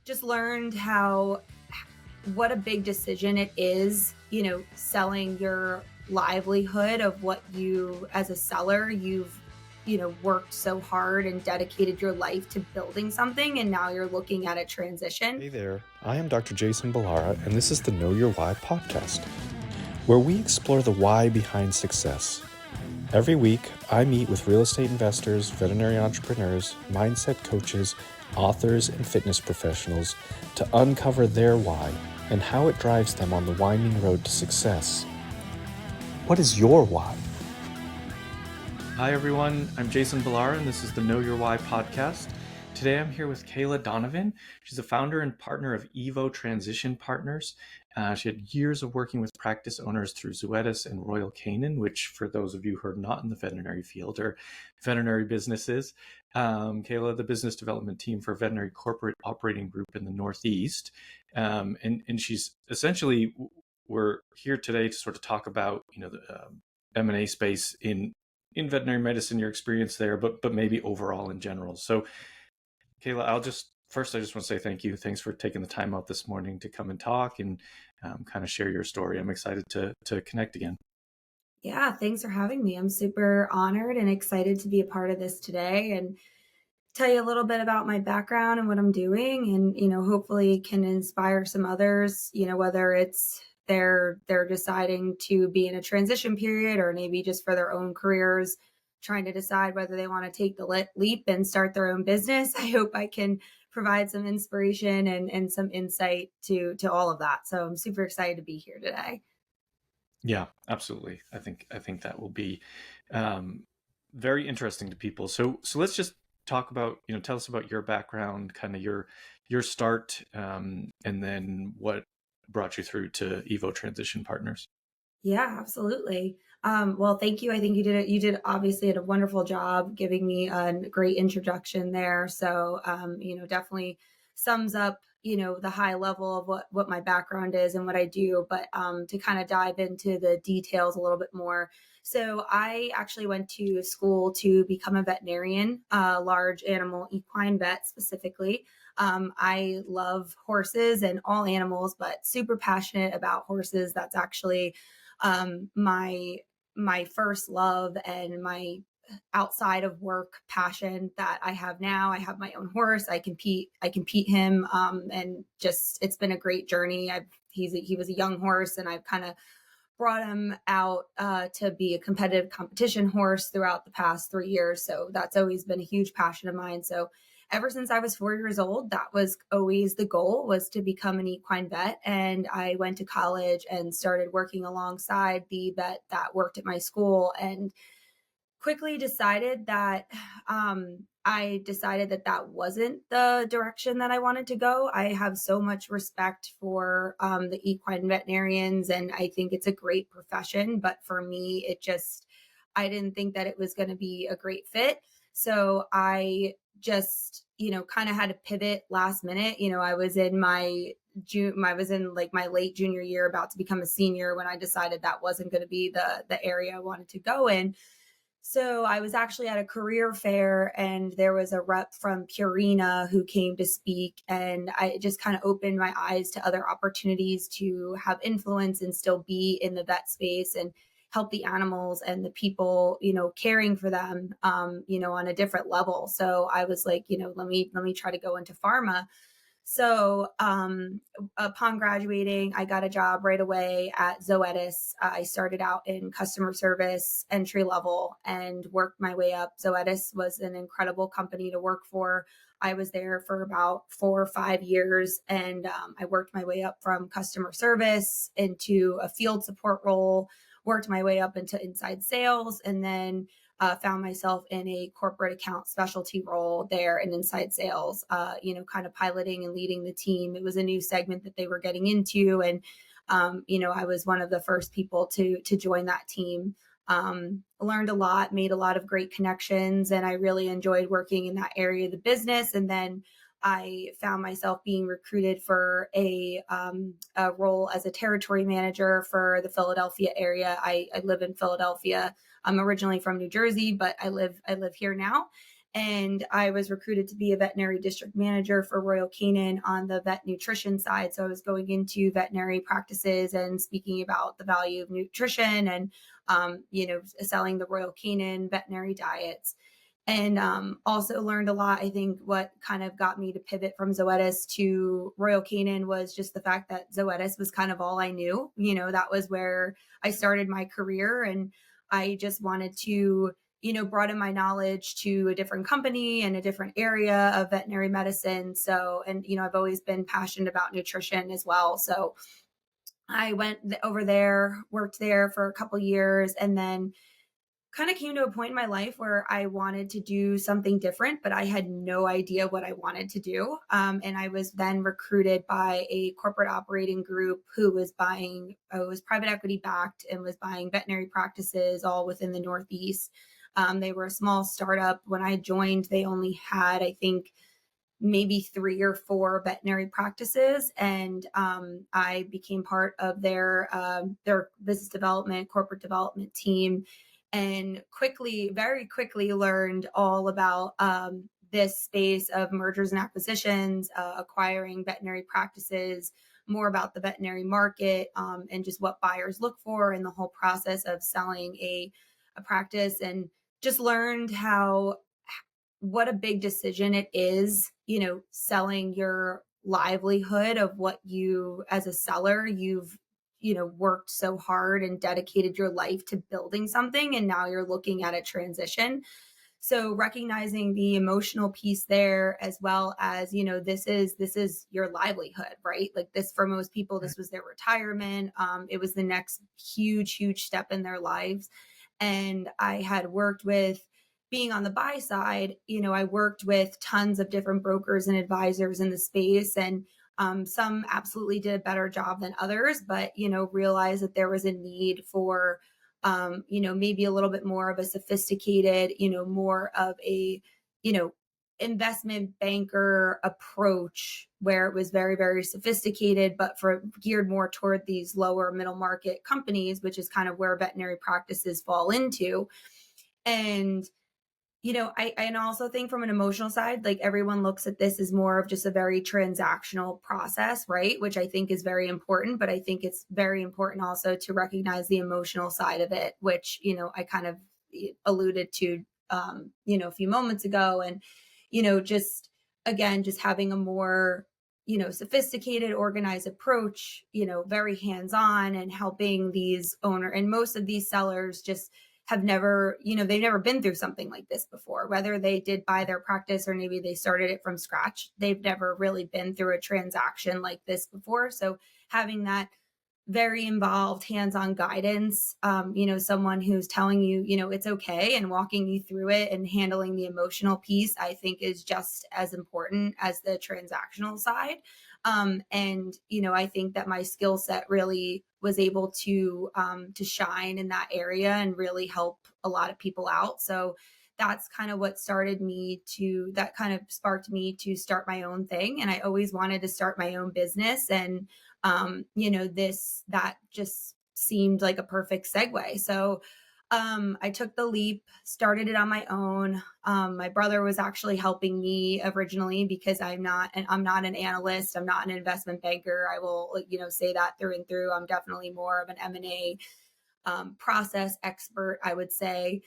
just learned what a big decision it is, selling your livelihood of what you as a seller you've worked so hard and dedicated your life to building something, and now you're looking at a transition. Hey there, I am Dr. Jason Balara, and this is the Know Your Why podcast, where we explore the why behind success. Every week, I meet with real estate investors, veterinary entrepreneurs, mindset coaches, authors, and fitness professionals to uncover their why and how it drives them on the winding road to success. What is your why? Hi everyone, I'm Jason Balara, and this is the Know Your Why podcast. Today I'm here with Kayla Donovan. She's the founder and partner of Evo Transition Partners. She had years of working with practice owners through Zoetis and Royal Canin, which for those of you who are not in the veterinary field or veterinary businesses, Kayla, the business development team for veterinary corporate operating group in the Northeast. And she's essentially, we're here today to sort of talk about, the M&A space in veterinary medicine, your experience there, but maybe overall in general. So Kayla, I just want to say thank you. Thanks for taking the time out this morning to come and talk and kind of share your story. I'm excited to connect again. Yeah, thanks for having me. I'm super honored and excited to be a part of this today and tell you a little bit about my background and what I'm doing, and hopefully can inspire some others, whether it's they're deciding to be in a transition period or maybe just for their own careers trying to decide whether they want to take the leap and start their own business. I hope I can provide some inspiration and some insight to all of that. So I'm super excited to be here today. Yeah, absolutely. I think that will be very interesting to people. So let's just talk about, tell us about your background, kind of your start, and then what brought you through to Evo Transition Partners. Yeah, absolutely. Well, thank you. I think you did obviously a wonderful job giving me a great introduction there. So, definitely sums up, the high level of what my background is and what I do, but to kind of dive into the details a little bit more. So I actually went to school to become a veterinarian, large animal equine vet specifically. I love horses and all animals, but super passionate about horses. That's actually my first love and my outside of work passion that I have now. I have my own horse. I compete him. And just, it's been a great journey. He was a young horse, and I've kind of brought him out to be a competitive competition horse throughout the past 3 years. So that's always been a huge passion of mine. So ever since I was 4 years old, that was always the goal, was to become an equine vet. And I went to college and started working alongside the vet that worked at my school, and quickly decided that that wasn't the direction that I wanted to go. I have so much respect for the equine veterinarians, and I think it's a great profession. But for me, I didn't think that it was going to be a great fit. So I just, kind of had to pivot last minute. I was in like my late junior year, about to become a senior, when I decided that wasn't going to be the area I wanted to go in. So I was actually at a career fair, and there was a rep from Purina who came to speak, and I just kind of opened my eyes to other opportunities to have influence and still be in the vet space and help the animals and the people, caring for them, on a different level. So I was like, let me try to go into pharma. So, upon graduating, I got a job right away at Zoetis. I started out in customer service, entry level, and worked my way up. Zoetis was an incredible company to work for. I was there for about 4 or 5 years, and I worked my way up from customer service into a field support role, worked my way up into inside sales, and then found myself in a corporate account specialty role there in inside sales, kind of piloting and leading the team. It was a new segment that they were getting into. And, I was one of the first people to join that team. Learned a lot, made a lot of great connections, and I really enjoyed working in that area of the business. And then I found myself being recruited for a role as a territory manager for the Philadelphia area. I live in Philadelphia. I'm originally from New Jersey, but I live here now. And I was recruited to be a veterinary district manager for Royal Canin on the vet nutrition side. So I was going into veterinary practices and speaking about the value of nutrition and, selling the Royal Canin veterinary diets. And also learned a lot. I think what kind of got me to pivot from Zoetis to Royal Canin was just the fact that Zoetis was kind of all I knew. That was where I started my career. And I just wanted to broaden my knowledge to a different company and a different area of veterinary medicine. So, and, I've always been passionate about nutrition as well. So I went over there, worked there for a couple years, and then kind of came to a point in my life where I wanted to do something different, but I had no idea what I wanted to do. And I was then recruited by a corporate operating group who was was private equity backed and was buying veterinary practices all within the Northeast. They were a small startup. When I joined, they only had, I think, maybe 3 or 4 veterinary practices, and I became part of their business development, corporate development team, and very quickly, learned all about this space of mergers and acquisitions, acquiring veterinary practices, more about the veterinary market, and just what buyers look for in the whole process of selling a practice, and just learned how what a big decision it is, selling your livelihood of what you, as a seller, you've, worked so hard and dedicated your life to building something. And now you're looking at a transition. So recognizing the emotional piece there, as well as, this is your livelihood, right? Like this, for most people, this was their retirement. It was the next huge step in their lives. And I had worked with, being on the buy side, I worked with tons of different brokers and advisors in the space, and some absolutely did a better job than others, but realized that there was a need for maybe a little bit more of a sophisticated, more of a, you know, investment banker approach, where it was very, very sophisticated, but for geared more toward these lower middle market companies, which is kind of where veterinary practices fall into. And I also think from an emotional side, like everyone looks at this as more of just a very transactional process, right? Which I think is very important, but I think it's very important also to recognize the emotional side of it, which, I kind of alluded to, a few moments ago. And, just again, just having a more, sophisticated, organized approach, very hands on, and helping these and most of these sellers just have never, they've never been through something like this before, whether they did buy their practice or maybe they started it from scratch. They've never really been through a transaction like this before. So having that very involved hands-on guidance, someone who's telling you, it's okay, and walking you through it and handling the emotional piece, I think is just as important as the transactional side. And I think that my skill set really was able to shine in that area and really help a lot of people out. So that's kind of what that kind of sparked me to start my own thing. And I always wanted to start my own business. And that just seemed like a perfect segue. So I took the leap, started it on my own. My brother was actually helping me originally, because I'm not an analyst. I'm not an investment banker. I will, say that through and through. I'm definitely more of an M&A process expert, I would say.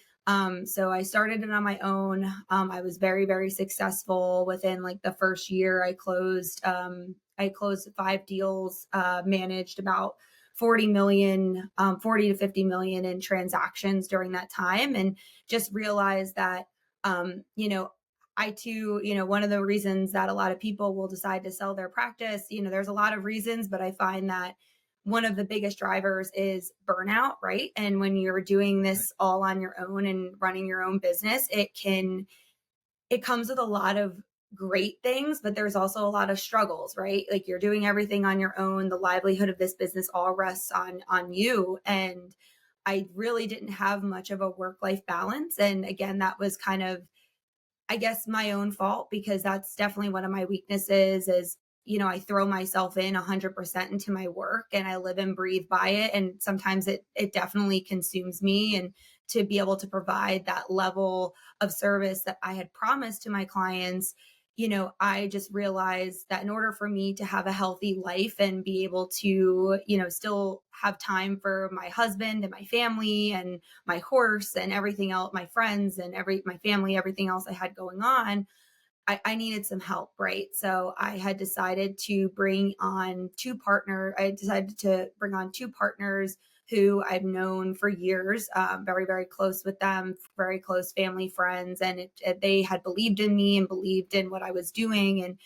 So I started it on my own. I was very, very successful. Within like the first year, I closed 5 deals, managed about 40 to 50 million in transactions during that time, and just realized that, I too, one of the reasons that a lot of people will decide to sell their practice, there's a lot of reasons, but I find that one of the biggest drivers is burnout, right? And when you're doing this all on your own and running your own business, it comes with a lot of great things, but there's also a lot of struggles, right? Like you're doing everything on your own. The livelihood of this business all rests on you. And I really didn't have much of a work-life balance. And again, that was kind of, I guess, my own fault, because that's definitely one of my weaknesses is, I throw myself in 100% into my work, and I live and breathe by it. And sometimes it definitely consumes me and to be able to provide that level of service that I had promised to my clients, I just realized that in order for me to have a healthy life and be able to, still have time for my husband and my family and my horse and everything else, my friends and my family, everything else I had going on, I needed some help, right? So I had decided to bring on two partner. I decided to bring on two partners who I've known for years, very, very close with them, very close family friends. And they had believed in me and believed in what I was doing, and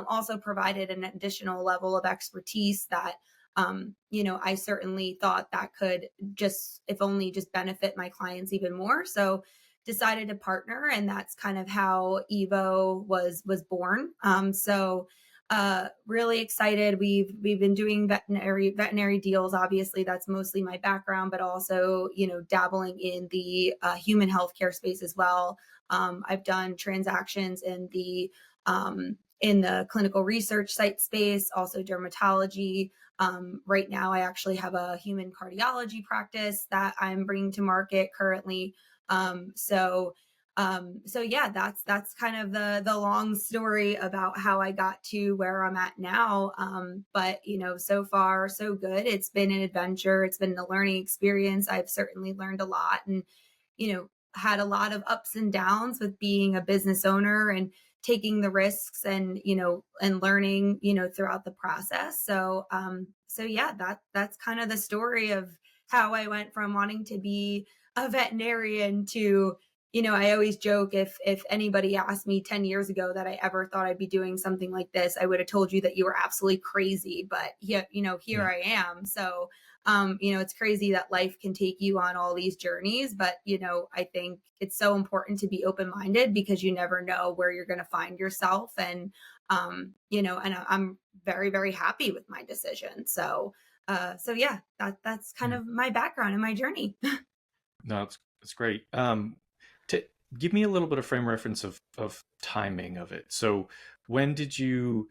also provided an additional level of expertise that, I certainly thought that could just, if only just benefit my clients even more. So decided to partner, and that's kind of how Evo was born. Really excited. We've been doing veterinary deals. Obviously, that's mostly my background, but also dabbling in the human healthcare space as well. I've done transactions in the clinical research site space, also dermatology. Right now, I actually have a human cardiology practice that I'm bringing to market currently. So yeah, that's kind of the long story about how I got to where I'm at now. But so far so good. It's been an adventure. It's been a learning experience. I've certainly learned a lot, and had a lot of ups and downs with being a business owner and taking the risks, and and learning throughout the process. So yeah, that's kind of the story of how I went from wanting to be a veterinarian to, I always joke, if anybody asked me 10 years ago that I ever thought I'd be doing something like this, I would have told you that you were absolutely crazy. But yeah, here Yeah. I am. So it's crazy that life can take you on all these journeys, but I think it's so important to be open-minded, because you never know where you're going to find yourself. And I'm very, very happy with my decision. So yeah, that's kind Yeah. of my background and my journey. No, it's great. To give me a little bit of frame reference of timing of it. So when did you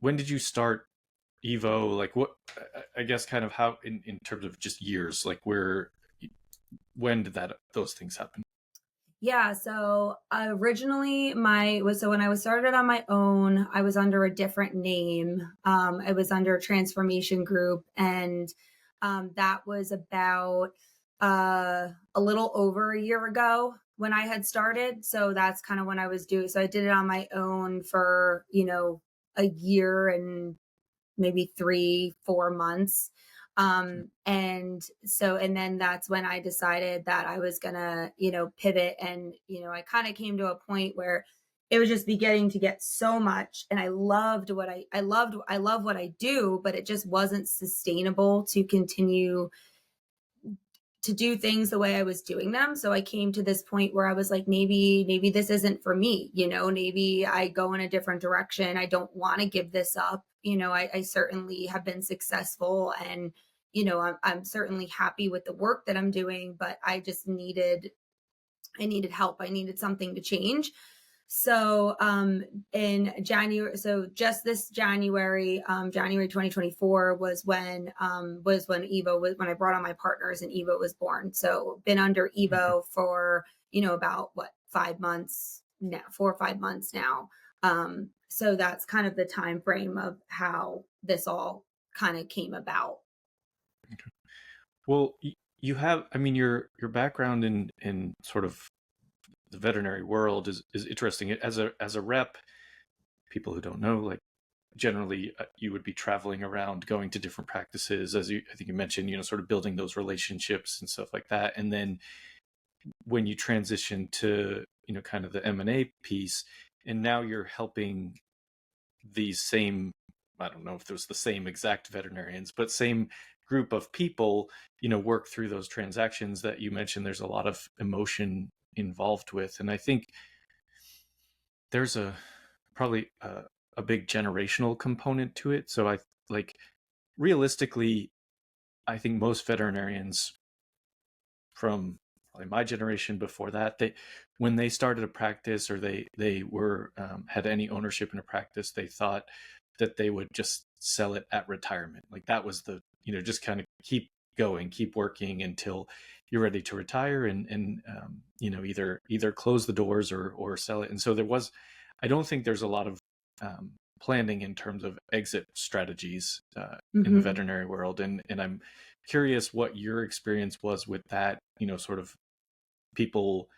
when did you start Evo? Like what, I guess kind of how in terms of just years, like when did those things happen? Yeah, so originally when I was started on my own, I was under a different name. I was under Transformation Group, and that was about a little over a year ago when I had started. So that's kind of when I was doing. So I did it on my own for a year and maybe 3 4 months. And then that's when I decided that I was gonna pivot. And I kind of came to a point where it was just beginning to get so much, and I loved what I love what I do, but it just wasn't sustainable to continue to do things the way I was doing them. So I came to this point where I was like, maybe this isn't for me. Maybe I go in a different direction. I don't want to give this up. I certainly have been successful, and I'm certainly happy with the work that I'm doing, but I needed help. I needed something to change. So in January, so just this January, January 2024 was when Evo was when I brought on my partners and Evo was born. So been under Okay. Evo for about what 5 months now, 4 or 5 months now. So that's kind of the time frame of how this all kind of came about. Well, you have, I mean, your background in sort of the veterinary world is interesting. As a rep, people who don't know, like generally you would be traveling around, going to different practices, as I think you mentioned, sort of building those relationships and stuff like that. And then when you transition to kind of the M&A piece, and now you're helping these same, I don't know if there's the same exact veterinarians, but same group of people, work through those transactions that you mentioned. There's a lot of emotion involved with, and I think there's probably a big generational component to it. So I like realistically, I think most veterinarians from probably my generation before that, they when they started a practice, or they were had any ownership in a practice, they thought that they would just sell it at retirement. Like that was the just kind of keep going, keep working until you're ready to retire and either close the doors or sell it. And so I don't think there's a lot of planning in terms of exit strategies in the Hmm. veterinary world. And I'm curious what your experience was with that, sort of people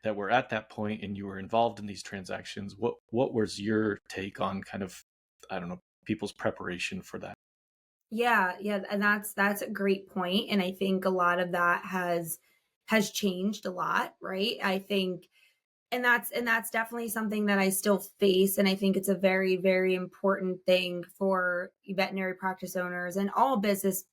that were at that point and you were involved in these transactions. What was your take on kind of, I don't know, people's preparation for that? Yeah, yeah, and that's a great point, and I think a lot of that has changed a lot, right? I think and that's definitely something that I still face, and I think it's a very, very important thing for veterinary practice owners and all business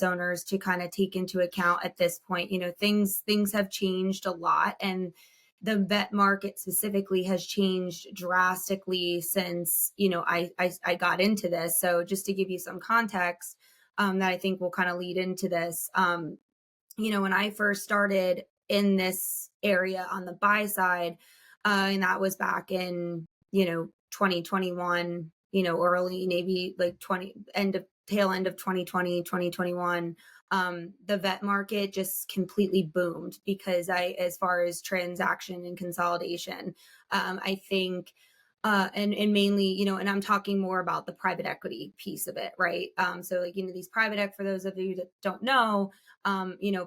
owners to kind of take into account at this point. Things have changed a lot, and the vet market specifically has changed drastically since I got into this. So just to give you some context, that I think will kind of lead into this. When I first started in this area on the buy side, and that was back in, 2021, early, maybe like 20, tail end of 2020, 2021. The vet market just completely boomed because as far as transaction and consolidation, I think, and mainly, and I'm talking more about the private equity piece of it, right? So like, these for those of you that don't know,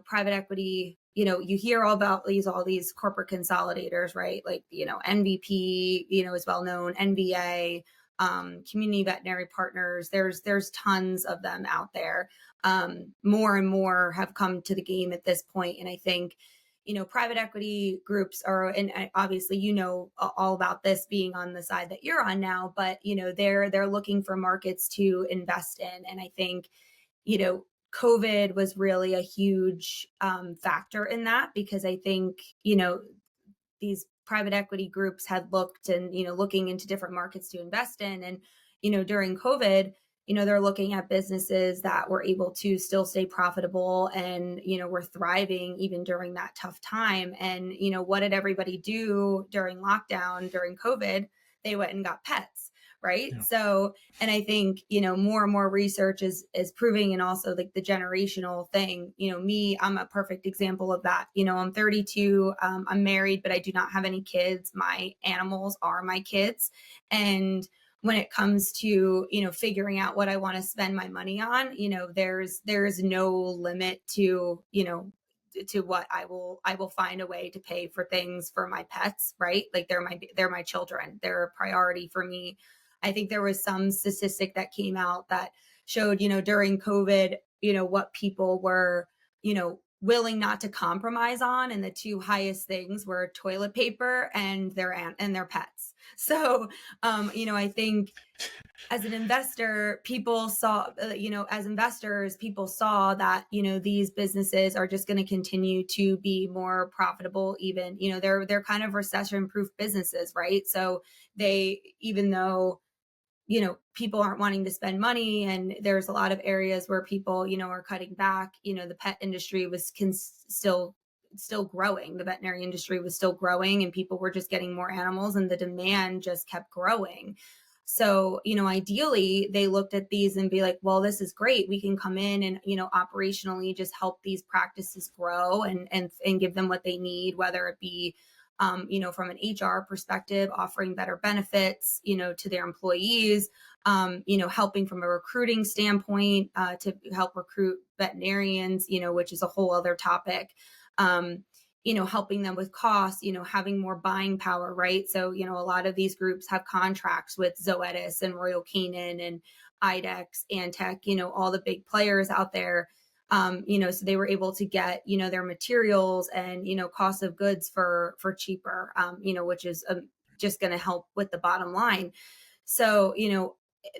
private equity, you hear all these corporate consolidators, right? Like, NVP, is well known, NVA, community veterinary partners. There's tons of them out there. More and more have come to the game at this point. And I think, private equity groups are, and obviously, all about this being on the side that you're on now, but, they're looking for markets to invest in. And I think, you know, COVID was really a huge factor in that because I think, these private equity groups had looked and, looking into different markets to invest in. And, during COVID, they're looking at businesses that were able to still stay profitable and, were thriving even during that tough time. And, what did everybody do during lockdown, during COVID? They went and got pets. Right. Yeah. So, and I think, more and more research is proving, and also like the generational thing, I'm a perfect example of that. I'm 32, I'm married, but I do not have any kids. My animals are my kids. And when it comes to, figuring out what I want to spend my money on, there's no limit to what I will find a way to pay for things for my pets, right? Like they're my children. They're a priority for me. I think there was some statistic that came out that showed, during COVID, what people were, willing not to compromise on. And the two highest things were toilet paper and their pets. So, I think as an investor, people saw, as investors, people saw that, these businesses are just going to continue to be more profitable. Even, they're kind of recession proof businesses, right? So even though, people aren't wanting to spend money and there's a lot of areas where people, are cutting back, the pet industry was still growing. The veterinary industry was still growing and people were just getting more animals and the demand just kept growing. So, ideally they looked at these and be like, well, this is great. We can come in and, operationally just help these practices grow and give them what they need, whether it be from an HR perspective, offering better benefits, to their employees, helping from a recruiting standpoint to help recruit veterinarians, which is a whole other topic. Helping them with costs, having more buying power, right? So, a lot of these groups have contracts with Zoetis and Royal Canin and IDEX, Antech, all the big players out there. So they were able to get, their materials and, cost of goods for cheaper, which is just going to help with the bottom line. So,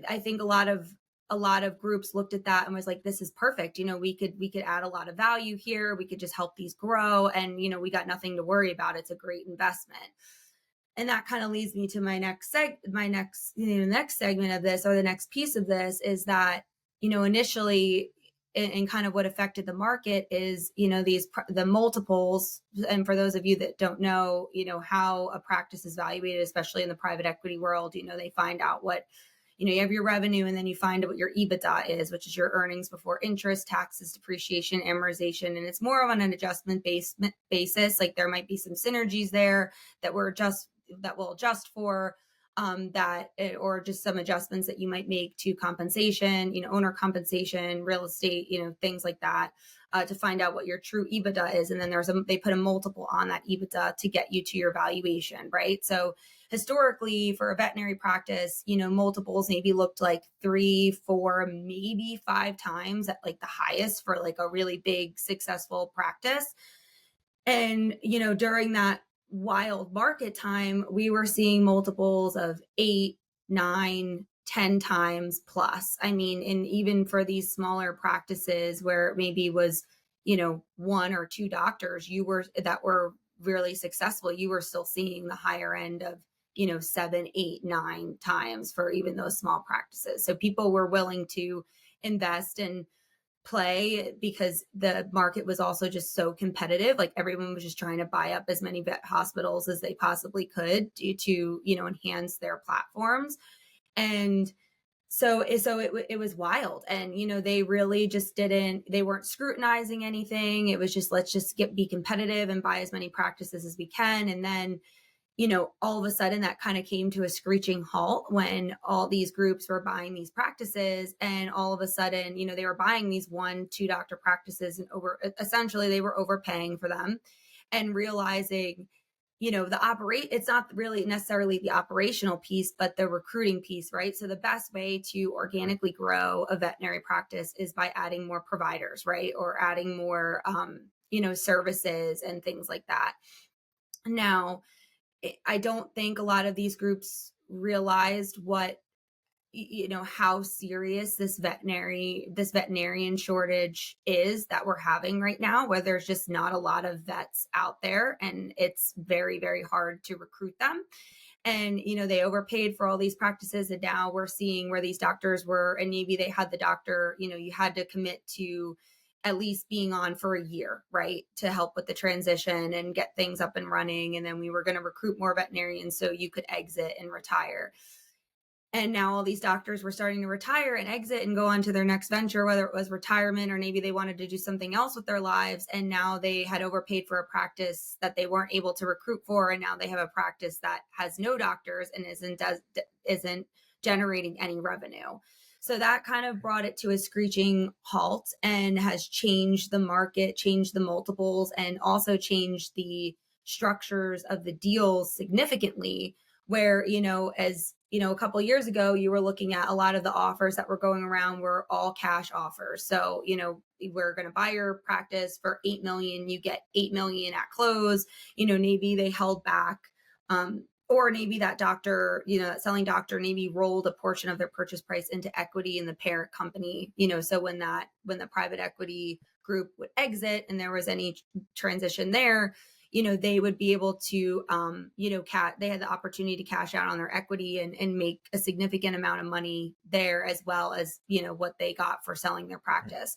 I think a lot of groups looked at that and was like, this is perfect. We could add a lot of value here. We could just help these grow and, we got nothing to worry about. It's a great investment. And that kind of leads me to my next next segment of this, or the next piece of this, is that, initially, and kind of what affected the market is, the multiples. And for those of you that don't know, how a practice is valuated, especially in the private equity world, they find out what, you have your revenue and then you find what your EBITDA is, which is your earnings before interest, taxes, depreciation, amortization. And it's more of on an adjustment basis. Like there might be some synergies there that will adjust for or just some adjustments that you might make to compensation, owner compensation, real estate, things like that, to find out what your true EBITDA is. And then they put a multiple on that EBITDA to get you to your valuation, right? So historically for a veterinary practice, multiples maybe looked like 3, 4, maybe 5 times at like the highest for like a really big successful practice. And, during that wild market time, we were seeing multiples of 8, 9, 10 times plus. I mean, and even for these smaller practices where it maybe was, 1 or 2 doctors, that were really successful, you were still seeing the higher end of, 7, 8, 9 times for even those small practices. So people were willing to invest in play because the market was also just so competitive. Like everyone was just trying to buy up as many vet hospitals as they possibly could to enhance their platforms. And it was wild. And they really just they weren't scrutinizing anything. It was just, let's just be competitive and buy as many practices as we can. And then all of a sudden that kind of came to a screeching halt when all these groups were buying these practices. And all of a sudden, they were buying these 1, 2 doctor practices and essentially they were overpaying for them and realizing, it's not really necessarily the operational piece, but the recruiting piece, right? So the best way to organically grow a veterinary practice is by adding more providers, right? Or adding more, services and things like that. Now, I don't think a lot of these groups realized how serious this veterinarian shortage is that we're having right now, where there's just not a lot of vets out there and it's very, very hard to recruit them. And, they overpaid for all these practices. And now we're seeing where these doctors were, and maybe they had the doctor, you had to commit to at least being on for a year, right? To help with the transition and get things up and running. And then we were going to recruit more veterinarians so you could exit and retire. And now all these doctors were starting to retire and exit and go on to their next venture, whether it was retirement or maybe they wanted to do something else with their lives. And now they had overpaid for a practice that they weren't able to recruit for. And now they have a practice that has no doctors and isn't generating any revenue. So that kind of brought it to a screeching halt and has changed the market, changed the multiples, and also changed the structures of the deals significantly. Where, as a couple of years ago, you were looking at a lot of the offers that were going around were all cash offers. So, we're going to buy your practice for 8 million, you get 8 million at close. Maybe they held back, or maybe that doctor, that selling doctor maybe rolled a portion of their purchase price into equity in the parent company, so when the private equity group would exit and there was any transition there, they would be able to, they had the opportunity to cash out on their equity and make a significant amount of money there, as well as, what they got for selling their practice.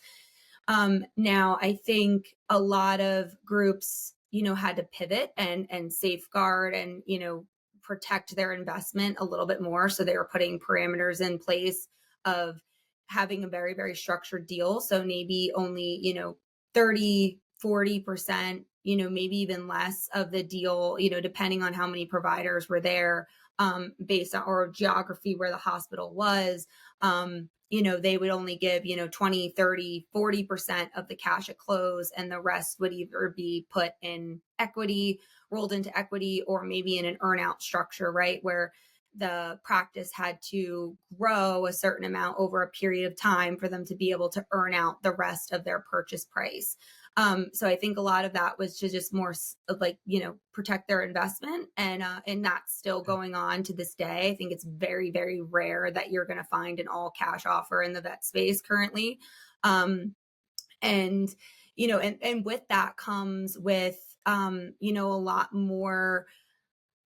Now I think a lot of groups, had to pivot and safeguard and, protect their investment a little bit more. So they were putting parameters in place of having a very, very structured deal. So maybe only, 30, 40%, maybe even less of the deal, depending on how many providers were there, based on, or geography where the hospital was, they would only give, 20, 30, 40% of the cash at close. And the rest would either be put in equity, rolled into equity, or maybe in an earnout structure, right? Where the practice had to grow a certain amount over a period of time for them to be able to earn out the rest of their purchase price. So I think a lot of that was to just more like, protect their investment. And that's still going on to this day. I think it's very, very rare that you're going to find an all cash offer in the vet space currently. And with that comes with,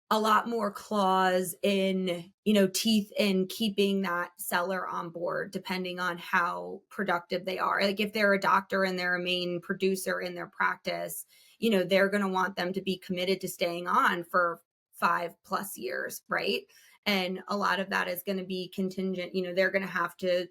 a lot more clause in, teeth in keeping that seller on board, depending on how productive they are. Like if they're a doctor and they're a main producer in their practice, they're going to want them to be committed to staying on for 5+ years. Right. And a lot of that is going to be contingent. They're going to have to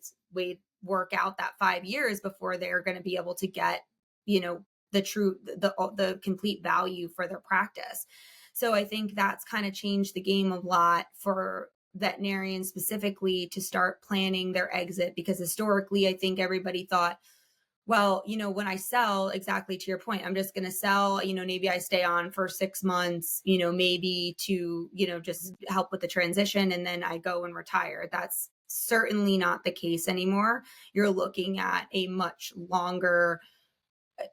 work out that 5 years before they're going to be able to get, the true, the complete value for their practice. So I think that's kind of changed the game a lot for veterinarians specifically to start planning their exit, because historically I think everybody thought, well, when I sell, exactly to your point, I'm just going to sell, maybe I stay on for 6 months, maybe to, just help with the transition, and then I go and retire. That's certainly not the case anymore. You're looking at a much longer,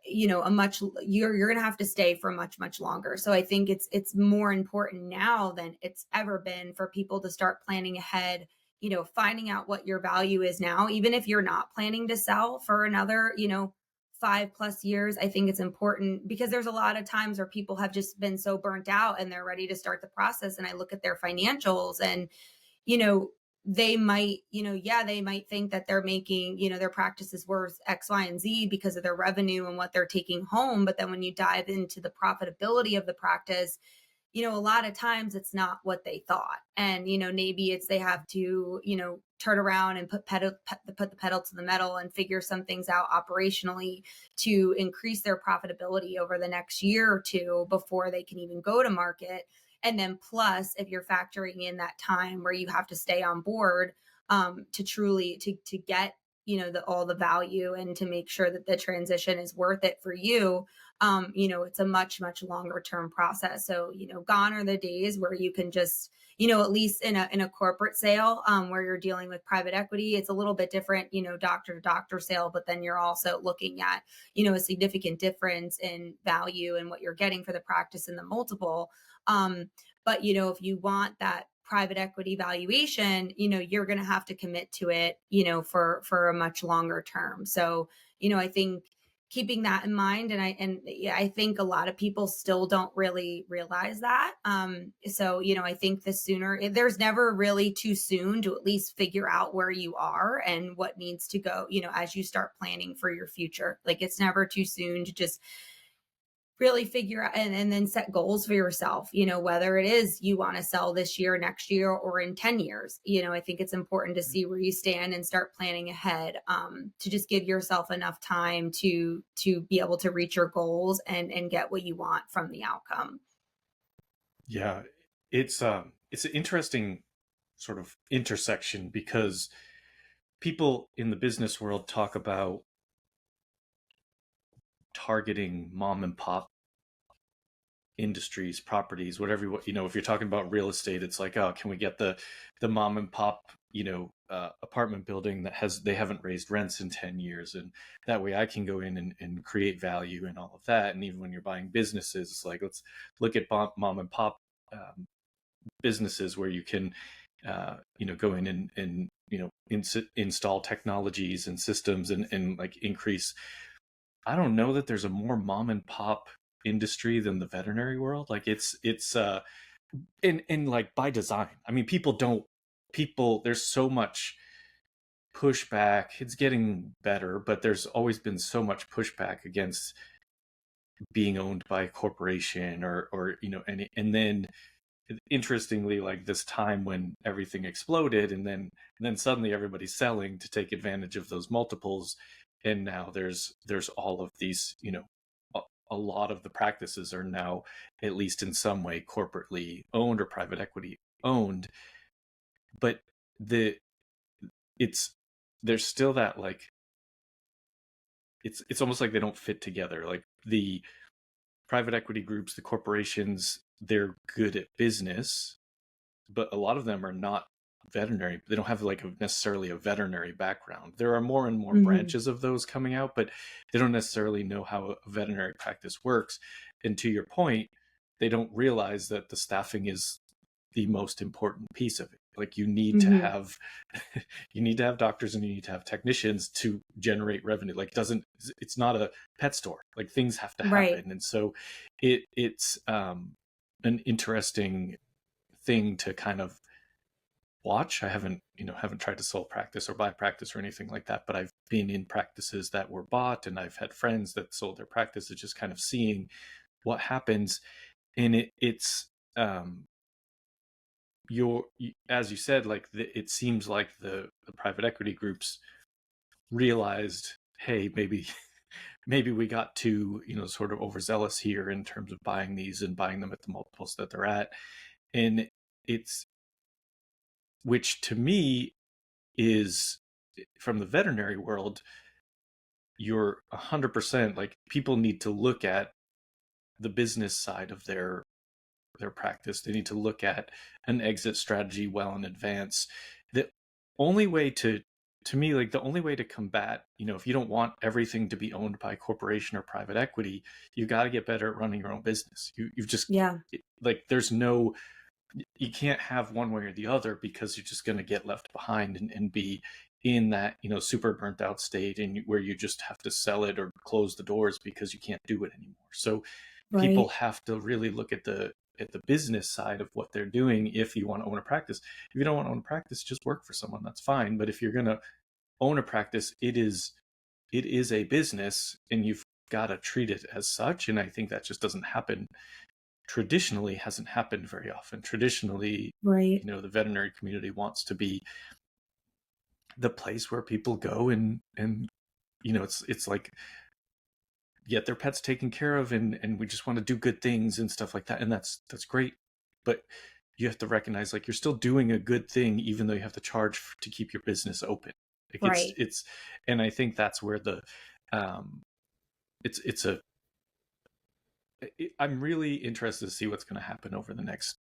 a much, you're going to have to stay for much longer. So I think it's more important now than it's ever been for people to start planning ahead, finding out what your value is now, even if you're not planning to sell for another, 5+ years. I think it's important because there's a lot of times where people have just been so burnt out and they're ready to start the process, and I look at their financials, and you know, they might, yeah, they might think that they're making, their practice is worth X, Y, and Z because of their revenue and what they're taking home. But then when you dive into the profitability of the practice, a lot of times it's not what they thought. And, maybe it's they have to, turn around and put the pedal to the metal and figure some things out operationally to increase their profitability over the next year or two before they can even go to market. And then plus, if you're factoring in that time where you have to stay on board, to truly to get, all the value, and to make sure that the transition is worth it for you, it's a much longer term process. So, gone are the days where you can just, at least in a corporate sale, where you're dealing with private equity, it's a little bit different, doctor to doctor sale, but then you're also looking at, a significant difference in value and what you're getting for the practice and the multiple. But, if you want that private equity valuation, you're going to have to commit to it, for a much longer term. So, I think keeping that in mind, and yeah, I think a lot of people still don't really realize that. So, I think the sooner, there's never really too soon to at least figure out where you are and what needs to go, as you start planning for your future. Like, it's never too soon to just really figure out, and then set goals for yourself, whether it is you want to sell this year, next year, or in 10 years. I think it's important to see where you stand and start planning ahead, to just give yourself enough time to be able to reach your goals and get what you want from the outcome. Yeah, it's an interesting sort of intersection because people in the business world talk about targeting mom and pop industries, properties, whatever if you're talking about real estate, it's like, oh, can we get the mom and pop, apartment building that they haven't raised rents in 10 years, and that way I can go in and create value and all of that. And even when you're buying businesses, it's like, let's look at mom and pop businesses where you can go in and install technologies and systems and like increase. I don't know that there's a more mom and pop industry than the veterinary world. Like it's in like by design. I mean, there's so much pushback. It's getting better, but there's always been so much pushback against being owned by a corporation or and then interestingly, like this time when everything exploded, and then suddenly everybody's selling to take advantage of those multiples, and now there's all of these, a lot of the practices are now at least in some way corporately owned or private equity owned, but it's there's still that, like, it's almost like they don't fit together. Like the private equity groups, the corporations, they're good at business, but a lot of them are not veterinary. They don't have like necessarily a veterinary background. There are more and more Hmm. branches of those coming out, but they don't necessarily know how a veterinary practice works. And to your point, they don't realize that the staffing is the most important piece of it. Like you need to Hmm. have you need to have doctors and you need to have technicians to generate revenue. Like it's not a pet store. Like things have to Right. happen. And so it's an interesting thing to kind of watch. I haven't tried to sell practice or buy practice or anything like that, but I've been in practices that were bought, and I've had friends that sold their practices, just kind of seeing what happens. And it's as you said, like it seems like the private equity groups realized, hey, maybe maybe we got too, sort of overzealous here in terms of buying these and buying them at the multiples that they're at. And it's, which to me is, from the veterinary world, you're 100% like, people need to look at the business side of their practice. They need to look at an exit strategy well in advance. The only way to me, like the only way to combat, if you don't want everything to be owned by a corporation or private equity, you got to get better at running your own business. You've just, Yeah. like, there's no, you can't have one way or the other, because you're just going to get left behind and be in that, super burnt out state, and where you just have to sell it or close the doors because you can't do it anymore. So people Right. have to really look at the business side of what they're doing. If you want to own a practice, if you don't want to own a practice, just work for someone, that's fine. But if you're going to own a practice, it is a business, and you've got to treat it as such. And I think that just doesn't happen, traditionally hasn't happened very often. Traditionally, Right. the veterinary community wants to be the place where people go and it's like, get their pets taken care of, and we just want to do good things and stuff like that, and that's great. But you have to recognize, like, you're still doing a good thing, even though you have to charge to keep your business open. Like, Right. it's and I think that's where the um it's a I'm really interested to see what's going to happen over the next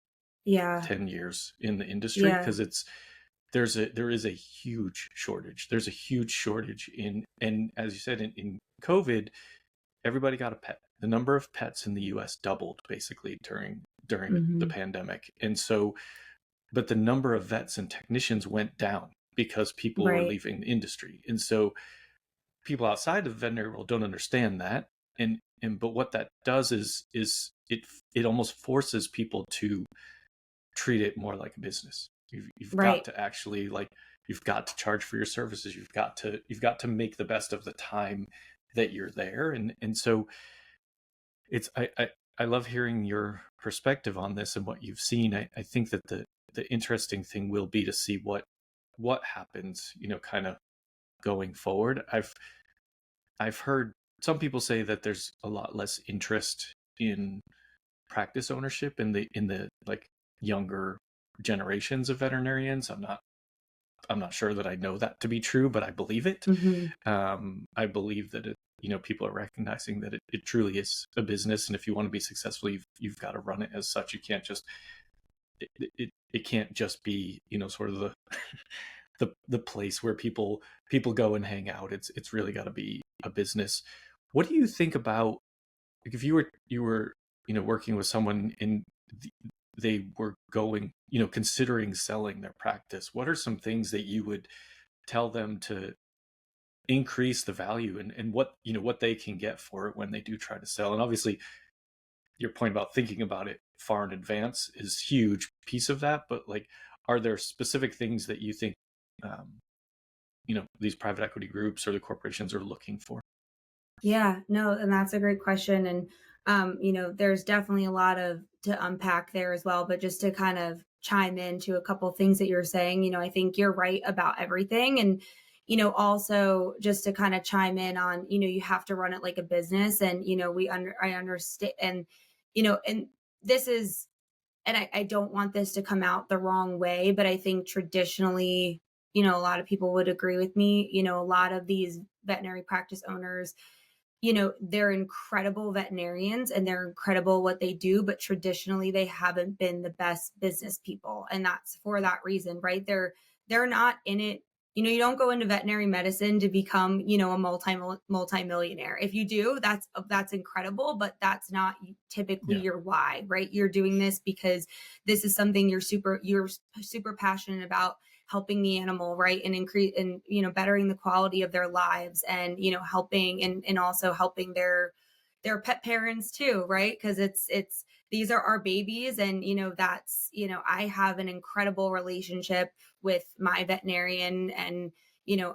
Yeah. 10 years in the industry, Yeah. because there is a huge shortage. There's a huge shortage and as you said, in COVID, everybody got a pet. The number of pets in the US doubled, basically, during the Hmm. pandemic. And so, but the number of vets and technicians went down because people were Right. leaving the industry. And so people outside of the veterinary world don't understand that. And but what that does is it almost forces people to treat it more like a business. You've got Right. to actually, like, you've got to charge for your services. You've got to make the best of the time that you're there. And so it's I love hearing your perspective on this and what you've seen. I think that the interesting thing will be to see what happens, kind of going forward. I've heard some people say that there's a lot less interest in practice ownership in the like younger generations of veterinarians. I'm not sure that I know that to be true, but I believe it. Hmm. I believe that people are recognizing that it truly is a business, and if you want to be successful, you've got to run it as such. You can't just it can't just be, sort of the place where people go and hang out. It's really got to be a business. What do you think about, like, if you were working with someone and they were going, considering selling their practice, what are some things that you would tell them to increase the value, and what they can get for it when they do try to sell? And obviously, your point about thinking about it far in advance is huge piece of that. But, like, are there specific things that you think um, these private equity groups or the corporations are looking for? Yeah, no, and that's a great question. And there's definitely a lot of to unpack there as well. But just to kind of chime into a couple of things that you're saying, I think you're right about everything. And also just to kind of chime in on, you have to run it like a business. And I understand, and this is, and I don't want this to come out the wrong way, but I think traditionally, a lot of people would agree with me. A lot of these veterinary practice owners, they're incredible veterinarians and they're incredible what they do, but traditionally they haven't been the best business people. And that's for that reason, right? They're not in it. You don't go into veterinary medicine to become, a multi-millionaire. If you do, that's incredible, but that's not typically Yeah. your why, right? You're doing this because this is something you're super passionate about, helping the animal, right, and increase and bettering the quality of their lives, and helping and also helping their pet parents too, right? Because it's these are our babies. And that's I have an incredible relationship with my veterinarian, and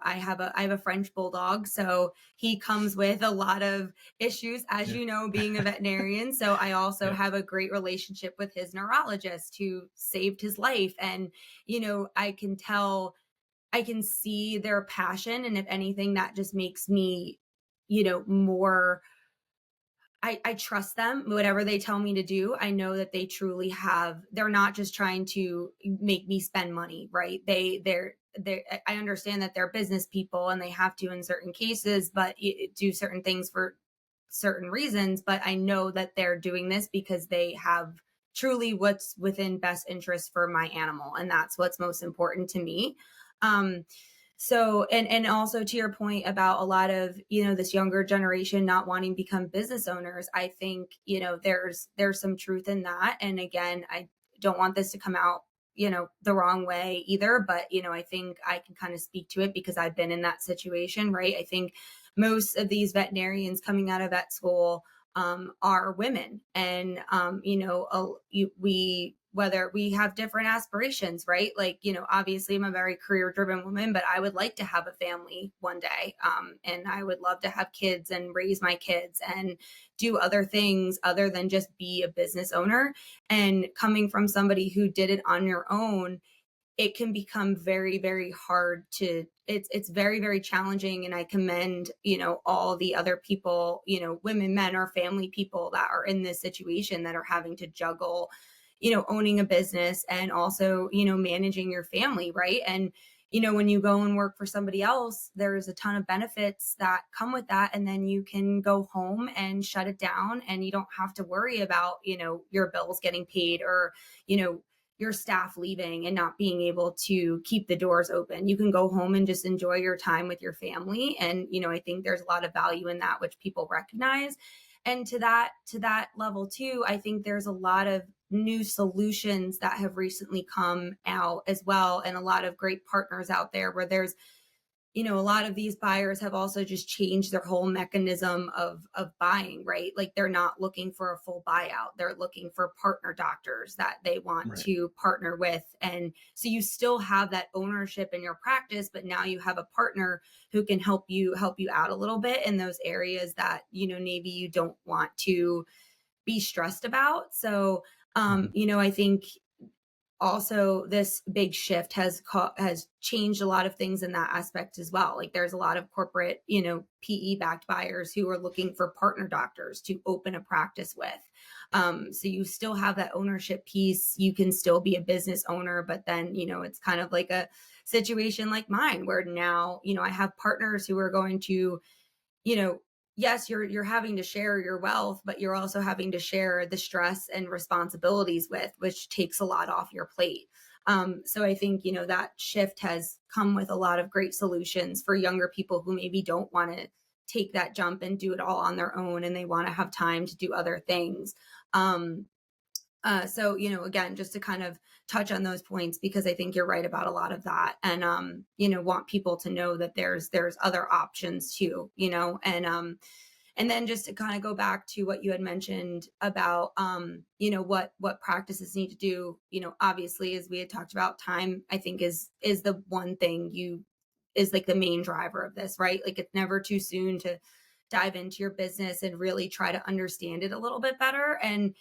I have a French bulldog, so he comes with a lot of issues, as Yeah. you know, being a veterinarian. So I also Yeah. have a great relationship with his neurologist who saved his life. And, I can tell, I can see their passion. And if anything, that just makes me, more, I trust them. Whatever they tell me to do, I know that they're not just trying to make me spend money, right? I understand that they're business people and they have to in certain cases, but do certain things for certain reasons. But I know that they're doing this because they have truly what's within best interest for my animal. And that's what's most important to me. Um, so, and also to your point about a lot of, this younger generation not wanting to become business owners, I think, there's some truth in that. And again, I don't want this to come out, the wrong way either, but I think I can kind of speak to it because I've been in that situation, right? I think most of these veterinarians coming out of vet school are women, and we, whether we have different aspirations, right? Like, obviously I'm a very career driven woman, but I would like to have a family one day, and I would love to have kids and raise my kids and do other things other than just be a business owner. And coming from somebody who did it on your own, it can become very, very hard to, it's very, very challenging. And I commend, all the other people, women, men, or family people that are in this situation that are having to juggle, owning a business and also, managing your family, right? And when you go and work for somebody else, there's a ton of benefits that come with that. And then you can go home and shut it down and you don't have to worry about, your bills getting paid, or, you know, your staff leaving and not being able to keep the doors open. You can go home and just enjoy your time with your family. And, I think there's a lot of value in that, which people recognize. And to that level too, I think there's a lot of new solutions that have recently come out as well, and a lot of great partners out there where there's, a lot of these buyers have also just changed their whole mechanism of buying, right? Like they're not looking for a full buyout. They're looking for partner doctors that they want Right. to partner with. And so you still have that ownership in your practice, but now you have a partner who can help you out a little bit in those areas that, maybe you don't want to be stressed about. So Mhm. I think also this big shift has changed a lot of things in that aspect as well. Like there's a lot of corporate, PE backed buyers who are looking for partner doctors to open a practice with. So you still have that ownership piece. You can still be a business owner, but then, it's kind of like a situation like mine where now, I have partners who are going to, you know, yes, you're having to share your wealth, but you're also having to share the stress and responsibilities with, which takes a lot off your plate. So I think, that shift has come with a lot of great solutions for younger people who maybe don't want to take that jump and do it all on their own and they want to have time to do other things. Um, so, again, just to kind of touch on those points, because I think you're right about a lot of that. And, want people to know that there's other options too, and then just to kind of go back to what you had mentioned about, what practices need to do, obviously, as we had talked about, time, I think is the one thing is like the main driver of this, right? Like it's never too soon to dive into your business and really try to understand it a little bit better. And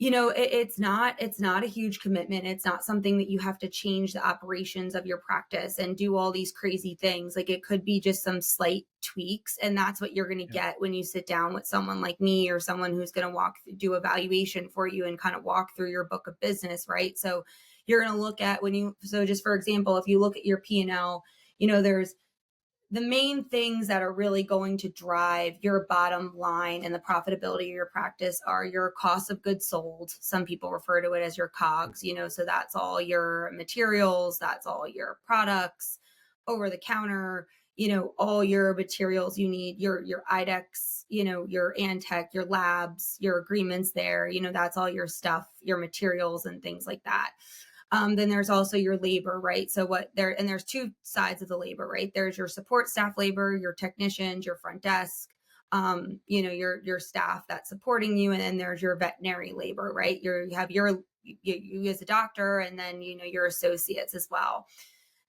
it's not a huge commitment. It's not something that you have to change the operations of your practice and do all these crazy things. Like it could be just some slight tweaks, and that's what you're going to Yeah. get when you sit down with someone like me or someone who's going to do evaluation for you and kind of walk through your book of business, right? So you're going to look at so just for example, if you look at your P&L, there's the main things that are really going to drive your bottom line and the profitability of your practice are your cost of goods sold. Some people refer to it as your COGS, so that's all your materials, that's all your products, over the counter, all your materials you need, your IDEX, your Antec, your labs, your agreements there, that's all your stuff, your materials and things like that. Then there's also your labor, right? So there's two sides of the labor, right? There's your support staff labor, your technicians, your front desk, your staff that's supporting you, and then there's your veterinary labor, right? You have you as a doctor, and then your associates as well.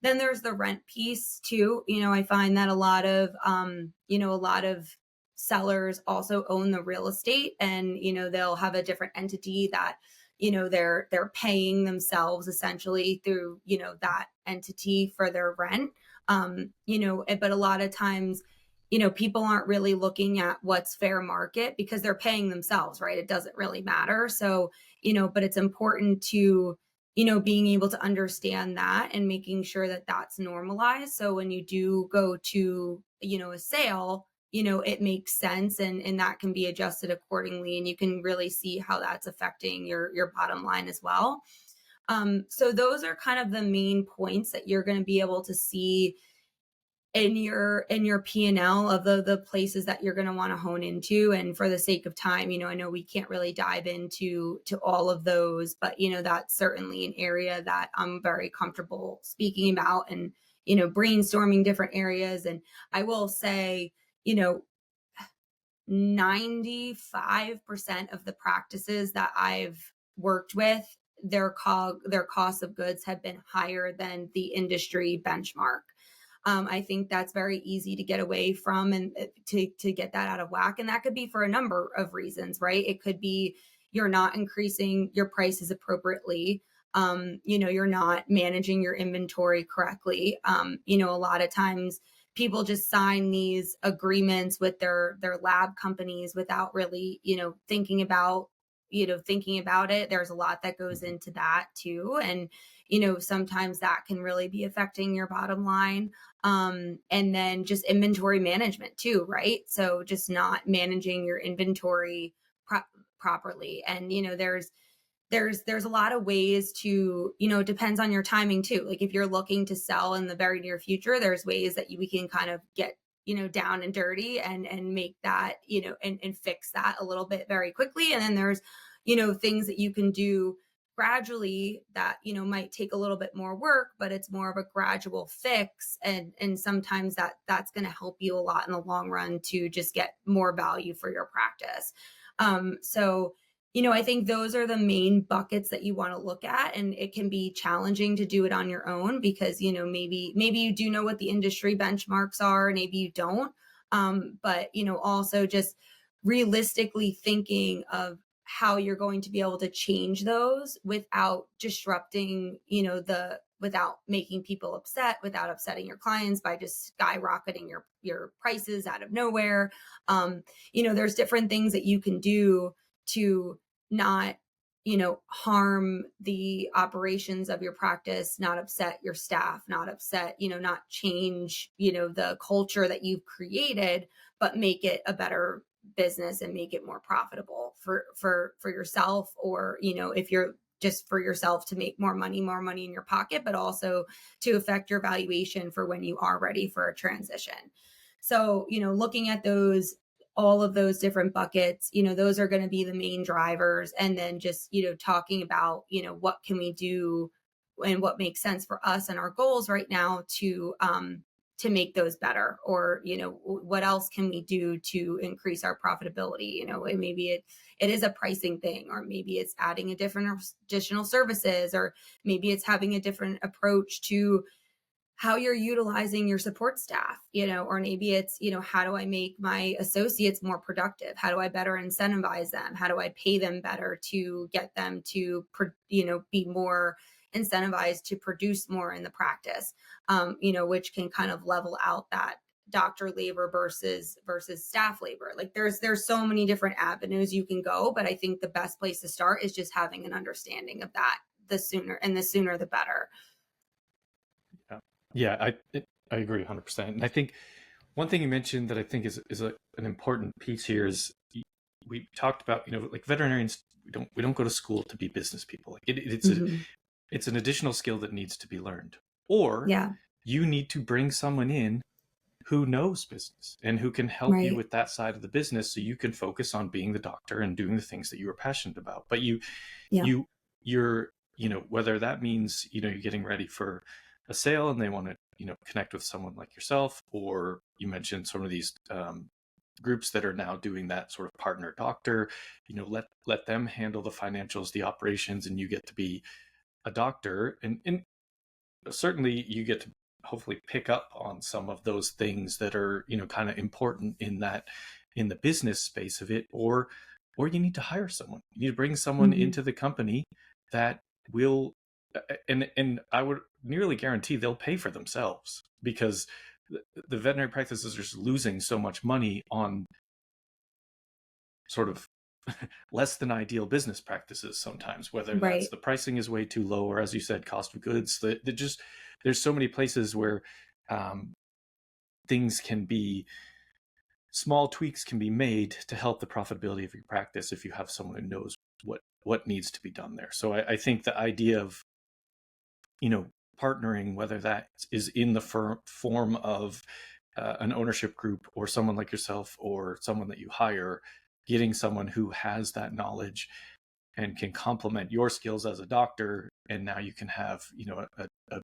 Then there's the rent piece too. I find that a lot of sellers also own the real estate, and they'll have a different entity that they're paying themselves essentially through that entity for their rent. But a lot of times people aren't really looking at what's fair market because they're paying themselves, right? It doesn't really matter. So but it's important to being able to understand that and making sure that that's normalized. So when you do go to, a sale, it makes sense, and that can be adjusted accordingly. And you can really see how that's affecting your bottom line as well. So those are kind of the main points that you're going to be able to see in your P&L of the places that you're going to want to hone into. And for the sake of time, I know we can't really dive into to all of those, but that's certainly an area that I'm very comfortable speaking about, and brainstorming different areas. And I will say, 95% of the practices that I've worked with, their cost of goods have been higher than the industry benchmark. I think that's very easy to get away from, and to get that out of whack. And that could be for a number of reasons, right? It could be you're not increasing your prices appropriately. You're not managing your inventory correctly. A lot of times people just sign these agreements with their lab companies without really, thinking about it. There's a lot that goes into that too. And, sometimes that can really be affecting your bottom line. And then just inventory management too, right? So just not managing your inventory properly. And, there's a lot of ways to, it depends on your timing too. Like if you're looking to sell in the very near future, there's ways that we can kind of get down and dirty, and make that and fix that a little bit very quickly. And then there's things that you can do gradually that might take a little bit more work, but it's more of a gradual fix. And sometimes that's going to help you a lot in the long run to just get more value for your practice. So I think those are the main buckets that you want to look at. And it can be challenging to do it on your own because, maybe you do know what the industry benchmarks are, maybe you don't. But, also just realistically thinking of how you're going to be able to change those without disrupting, without making people upset, without upsetting your clients by just skyrocketing your prices out of nowhere. There's different things that you can do to not harm the operations of your practice, not upset your staff, not upset, not change the culture that you've created, but make it a better business and make it more profitable for yourself, or if you're just for yourself to make more money in your pocket, but also to affect your valuation for when you are ready for a transition. So looking at all of those different buckets, those are going to be the main drivers. And then just, talking about, what can we do and what makes sense for us and our goals right now to make those better, or, what else can we do to increase our profitability? Maybe it is a pricing thing, or maybe it's adding additional services, or maybe it's having a different approach to how you're utilizing your support staff, or maybe it's, how do I make my associates more productive? How do I better incentivize them? How do I pay them better to get them to, be more incentivized to produce more in the practice, which can kind of level out that doctor labor versus staff labor. Like there's so many different avenues you can go, but I think the best place to start is just having an understanding of that. The sooner the better. Yeah, I agree 100%. And I think one thing you mentioned that I think is an important piece here is we talked about, like veterinarians, we don't go to school to be business people. Like it's an additional skill that needs to be learned. Or Yeah. you need to bring someone in who knows business and who can help you Right. with that side of the business so you can focus on being the doctor and doing the things that you are passionate about. But Yeah. you're, whether that means, you're getting ready for a sale and they want to, connect with someone like yourself, or you mentioned some of these groups that are now doing that sort of partner doctor, let them handle the financials, the operations, and you get to be a doctor. And certainly you get to hopefully pick up on some of those things that are, kind of important in the business space of it, or you need to hire someone. You need to bring someone Mhm. into the company that will, and I would nearly guarantee they'll pay for themselves, because the veterinary practices are just losing so much money on sort of less than ideal business practices sometimes, whether that's Right. the pricing is way too low, or as you said, cost of goods. That just, there's so many places where um, things can be, small tweaks can be made to help the profitability of your practice if you have someone who knows what needs to be done there. So I think the idea of, you know, partnering, whether that is in the form of an ownership group or someone like yourself or someone that you hire, getting someone who has that knowledge and can complement your skills as a doctor, and now you can have, a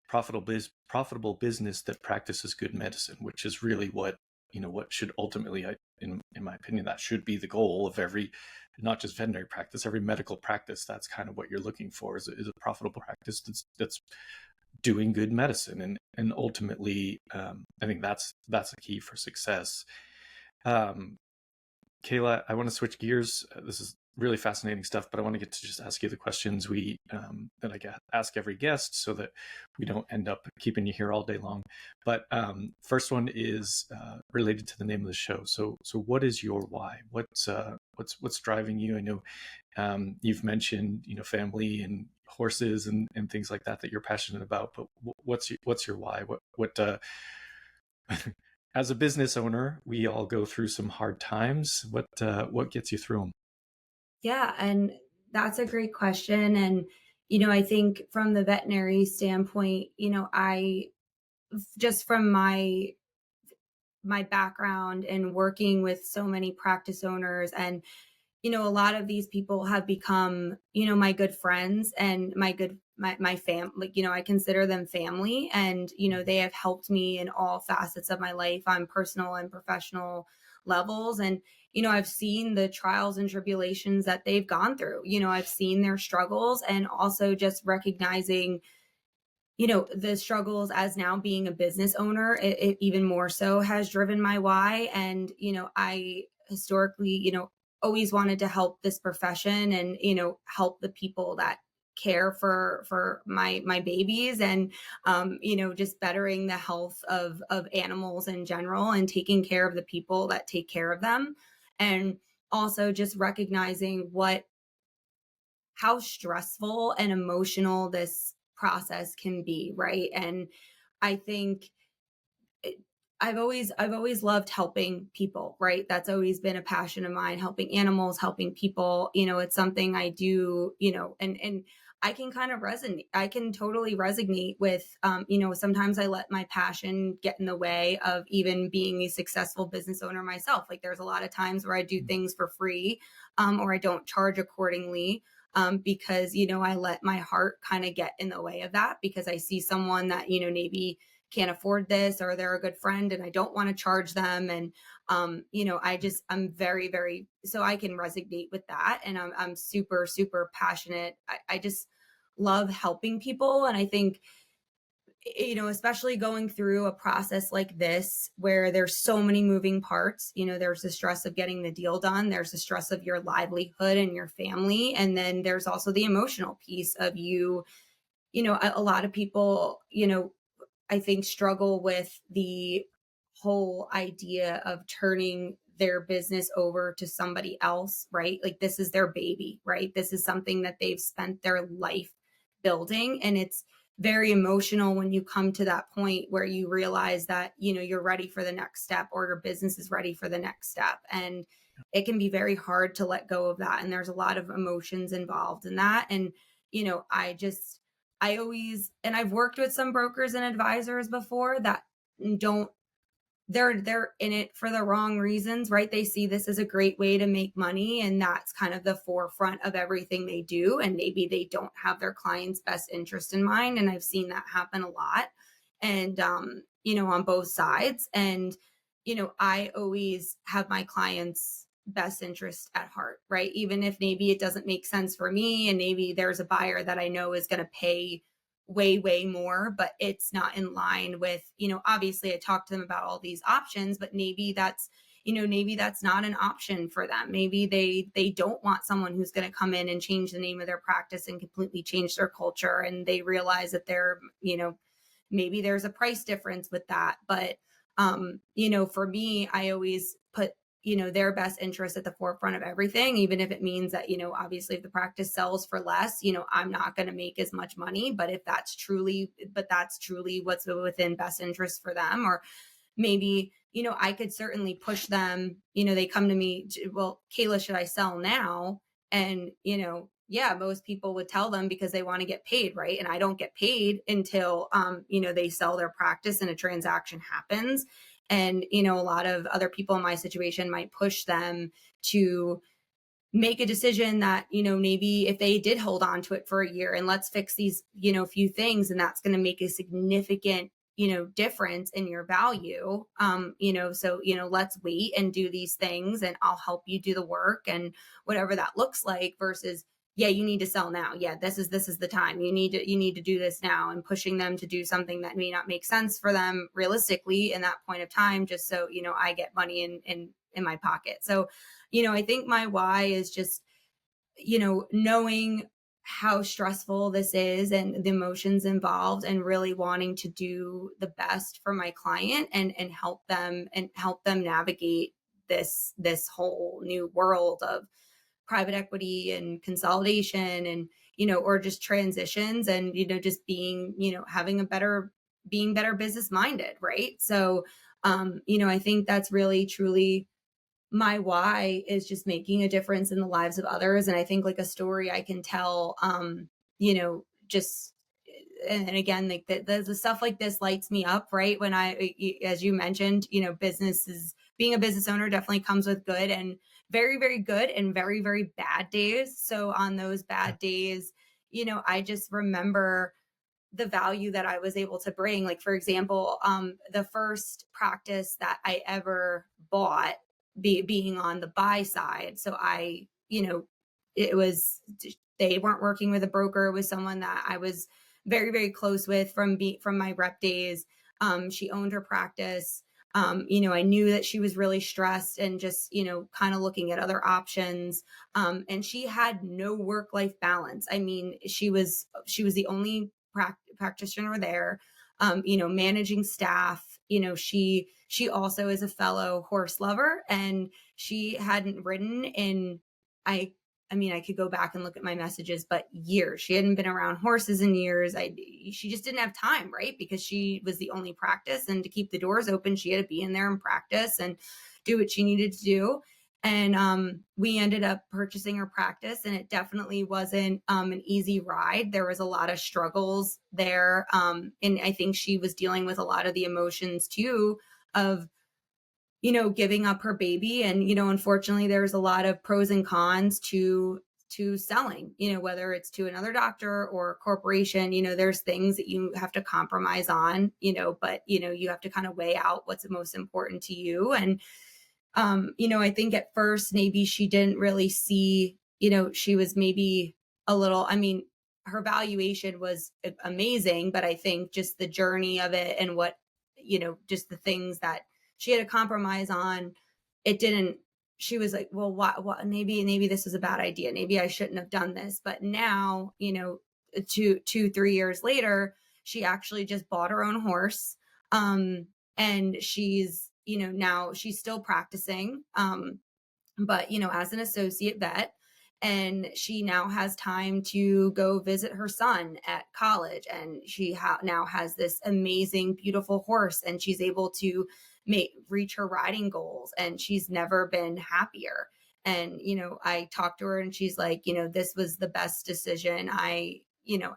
profitable business that practices good medicine, which is really what, what should ultimately, in my opinion, that should be the goal of every, not just veterinary practice, every medical practice. That's kind of what you're looking for, is a profitable practice that's doing good medicine, and ultimately, I think that's a key for success. um, Kayla, I want to switch gears. This is really fascinating stuff, but I want to get to just ask you the questions we that I ask every guest, so that we don't end up keeping you here all day long. But first one is related to the name of the show. So what is your why? What's driving you? I know you've mentioned, family and horses and things like that you're passionate about. But what's your why? What as a business owner, we all go through some hard times. What gets you through them? Yeah, and that's a great question. And, I think from the veterinary standpoint, I just from my background and working with so many practice owners, and a lot of these people have become, my good friends and my fam, like, I consider them family. And they have helped me in all facets of my life on personal and professional levels. And I've seen the trials and tribulations that they've gone through. I've seen their struggles, and also just recognizing the struggles as now being a business owner, it even more so has driven my why. And I historically, always wanted to help this profession, and help the people that care for my babies, and just bettering the health of animals in general, and taking care of the people that take care of them. And also just recognizing what how stressful and emotional this process can be, right? And I think it, I've always loved helping people, right? That's always been a passion of mine, helping animals, helping people. It's something I do, and I can kind of resonate. I can totally resonate with, sometimes I let my passion get in the way of even being a successful business owner myself. Like there's a lot of times where I do things for free, or I don't charge accordingly. Because I let my heart kind of get in the way of that, because I see someone that maybe can't afford this, or they're a good friend and I don't want to charge them. And I'm very, very, so I can resonate with that. And I'm super, super passionate. I just love helping people. And I think, especially going through a process like this where there's so many moving parts, there's the stress of getting the deal done, there's the stress of your livelihood and your family, and then there's also the emotional piece of a lot of people, I think, struggle with the whole idea of turning their business over to somebody else, right? Like this is their baby, right? This is something that they've spent their life building. And it's very emotional when you come to that point where you realize that, you're ready for the next step, or your business is ready for the next step. And it can be very hard to let go of that. And there's a lot of emotions involved in that. And, I always, and I've worked with some brokers and advisors before that don't, they're in it for the wrong reasons, right? They see this as a great way to make money, and that's kind of the forefront of everything they do, and maybe they don't have their clients' best interest in mind. And I've seen that happen a lot. And on both sides. And I always have my clients' best interest at heart, right? Even if maybe it doesn't make sense for me, and maybe there's a buyer that I know is going to pay way, way more, but it's not in line with, obviously I talked to them about all these options, but maybe that's not an option for them. Maybe they don't want someone who's going to come in and change the name of their practice and completely change their culture. And they realize that maybe there's a price difference with that. But for me, I always put their best interest at the forefront of everything, even if it means that, obviously if the practice sells for less, I'm not going to make as much money. But if that's truly what's within best interest for them, or maybe, I could certainly push them, they come to me, well, Kayla, should I sell now? And, yeah, most people would tell them because they want to get paid, right? And I don't get paid until, they sell their practice and a transaction happens. And, a lot of other people in my situation might push them to make a decision that, maybe if they did hold on to it for a year and let's fix these, few things, and that's going to make a significant, difference in your value. So, let's wait and do these things and I'll help you do the work and whatever that looks like, versus, yeah, you need to sell now. Yeah, this is the time. You need to do this now, and pushing them to do something that may not make sense for them realistically in that point of time, just so, I get money in my pocket. So, I think my why is just, knowing how stressful this is and the emotions involved, and really wanting to do the best for my client and help them navigate this whole new world of private equity and consolidation, and or just transitions, and just being, having being better business minded, right? So I think that's really truly my why, is just making a difference in the lives of others. And I think like a story I can tell, just, and again, like the stuff like this lights me up, right? When as you mentioned, being a business owner definitely comes with good and very, very good and very, very bad days. So on those bad days, I just remember the value that I was able to bring. Like, for example, the first practice that I ever bought, being on the buy side. So it was, they weren't working with a broker. It was someone that I was very, very close with from my rep days. She owned her practice. I knew that she was really stressed and just, kind of looking at other options. And she had no work-life balance. I mean, she was the only practitioner there, managing staff. She also is a fellow horse lover, and she hadn't ridden in, I I mean, I could go back and look at my messages, but years. She hadn't been around horses in years. She just didn't have time, right? Because she was the only practice, and to keep the doors open, she had to be in there and practice and do what she needed to do. And we ended up purchasing her practice, and it definitely wasn't an easy ride. There was a lot of struggles there, and I think she was dealing with a lot of the emotions too of giving up her baby. And unfortunately, there's a lot of pros and cons to selling, whether it's to another doctor or a corporation. There's things that you have to compromise on, but you have to kind of weigh out what's most important to you. And I think at first maybe she didn't really see, she was maybe a little, I mean, her valuation was amazing, but I think just the journey of it and what, just the things that she had to compromise on, it didn't, she was like, well, what, maybe this was a bad idea. Maybe I shouldn't have done this. But now, 3 years later, she actually just bought her own horse. And she's, now she's still practicing, but, as an associate vet. And she now has time to go visit her son at college. And she now has this amazing, beautiful horse, and she's able to reach her riding goals. And she's never been happier. And, I talked to her, and she's like, this was the best decision I,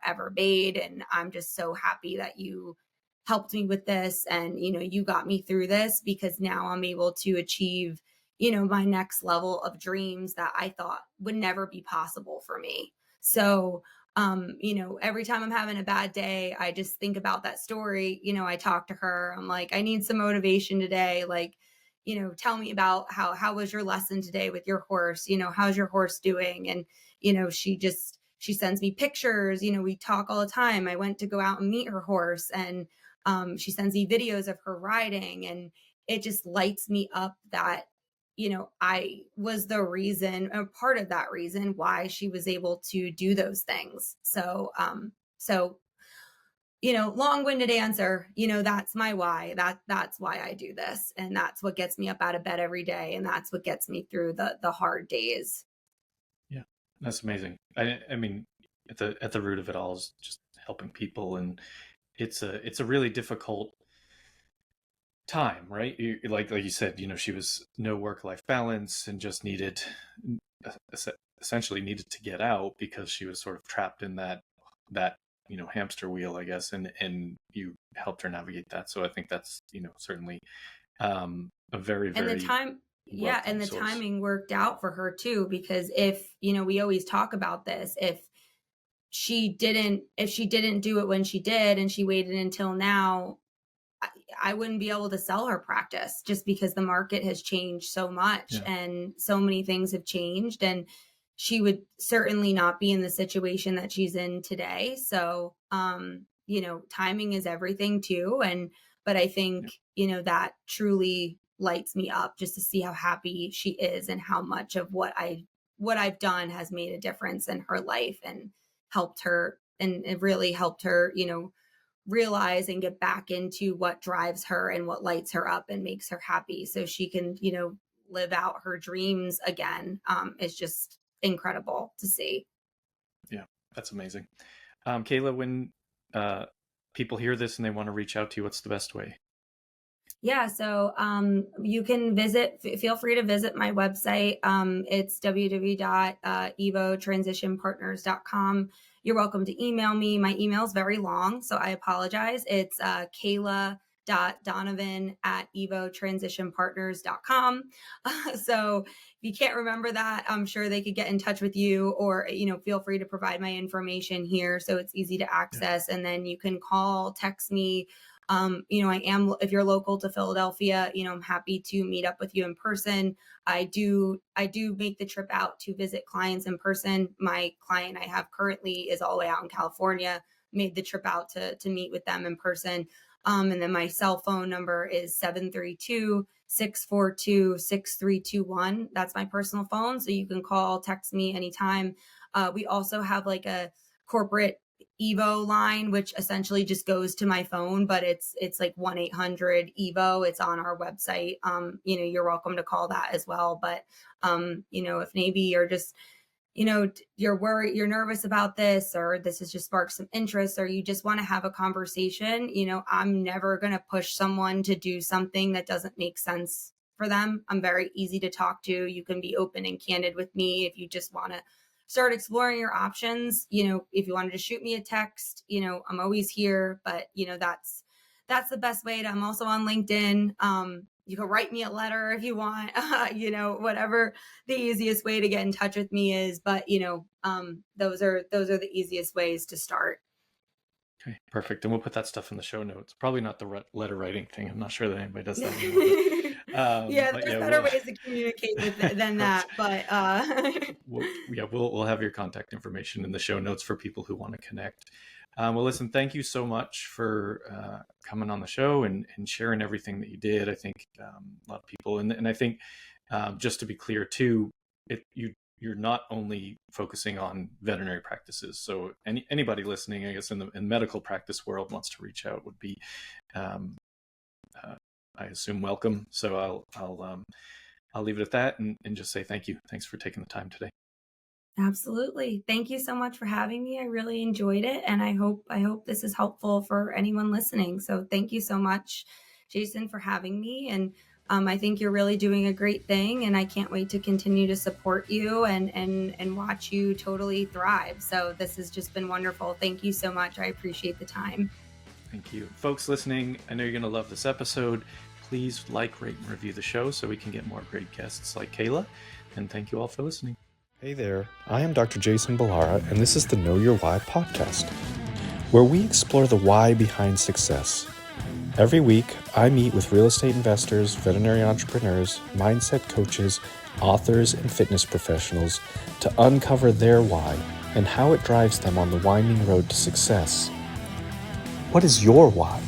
ever made. And I'm just so happy that you helped me with this. And, you got me through this, because now I'm able to achieve, my next level of dreams that I thought would never be possible for me. So, every time I'm having a bad day, I just think about that story. I talk to her. I'm like, I need some motivation today. Like, tell me about how was your lesson today with your horse? How's your horse doing? And, she she sends me pictures, we talk all the time. I went to go out and meet her horse, and she sends me videos of her riding, and it just lights me up that I was the reason, a part of that reason why she was able to do those things. So long-winded answer, that's my why. That's why I do this. And that's what gets me up out of bed every day. And that's what gets me through the hard days. Yeah, that's amazing. I mean, at the root of it all is just helping people, and it's a really difficult time, right? Like you said, she was no work-life balance and just essentially needed to get out because she was sort of trapped in that hamster wheel, I guess, and you helped her navigate that. So I think that's certainly a very, And the very time, yeah, welcome and the source. timing worked out for her too, because if, we always talk about this, if she didn't do it when she did and she waited until now, I wouldn't be able to sell her practice, just because the market has changed so much Yeah, and so many things have changed, and she would certainly not be in the situation that she's in today. So, timing is everything too. But I yeah, think, that truly lights me up just to see how happy she is and how much of what I've done has made a difference in her life and helped her, and it really helped her, realize and get back into what drives her and what lights her up and makes her happy, so she can, live out her dreams again. It's just incredible to see. yeah. That's amazing. Kayla, when people hear this and they want to reach out to you, what's the best way? Yeah, so you can feel free to visit my website. It's www.evotransitionpartners.com. You're welcome to email me. My email is very long, so I apologize. It's Kayla.Donovan@evotransitionpartners.com. So if you can't remember that, I'm sure they could get in touch with you, or, feel free to provide my information here so it's easy to Yeah, access. And then you can call, text me. If you're local to Philadelphia, I'm happy to meet up with you in person. I do make the trip out to visit clients in person. My client I have currently is all the way out in California, made the trip out to meet with them in person. And then my cell phone number is 732-642-6321. That's my personal phone. So you can call, text me anytime. We also have like a corporate Evo line, which essentially just goes to my phone, but it's like 1-800-EVO. It's on our website. You're welcome to call that as well. But if maybe you're just, you're worried, you're nervous about this, or this has just sparked some interest, or you just want to have a conversation, I'm never going to push someone to do something that doesn't make sense for them. I'm very easy to talk to. You can be open and candid with me if you just want to start exploring your options. If you wanted to shoot me a text, I'm always here. But that's the best way to. I'm also on LinkedIn. You can write me a letter if you want. Whatever the easiest way to get in touch with me is. But those are the easiest ways to start. okay, perfect. And we'll put that stuff in the show notes. Probably not the letter writing thing. I'm not sure that anybody does that anymore. Yeah, But there's yeah, better ways to communicate with it than right. that. But We'll have your contact information in the show notes for people who want to connect. Well, listen, thank you so much for coming on the show and sharing everything that you did. I think a lot of people, and I think just to be clear too, you're not only focusing on veterinary practices. So anybody listening, I guess, in the medical practice world wants to reach out would be, I assume, welcome. So I'll leave it at that and just say thank you. Thanks for taking the time today. Absolutely. Thank you so much for having me. I really enjoyed it, and I hope this is helpful for anyone listening. So thank you so much, Jason, for having me. And I think you're really doing a great thing, and I can't wait to continue to support you and watch you totally thrive. So this has just been wonderful. Thank you so much. I appreciate the time. Thank you. Folks listening, I know you're going to love this episode. Please like, rate, and review the show so we can get more great guests like Kayla. And thank you all for listening. Hey there, I am Dr. Jason Balara, and this is the Know Your Why podcast, where we explore the why behind success. Every week, I meet with real estate investors, veterinary entrepreneurs, mindset coaches, authors, and fitness professionals to uncover their why and how it drives them on the winding road to success. What is your why?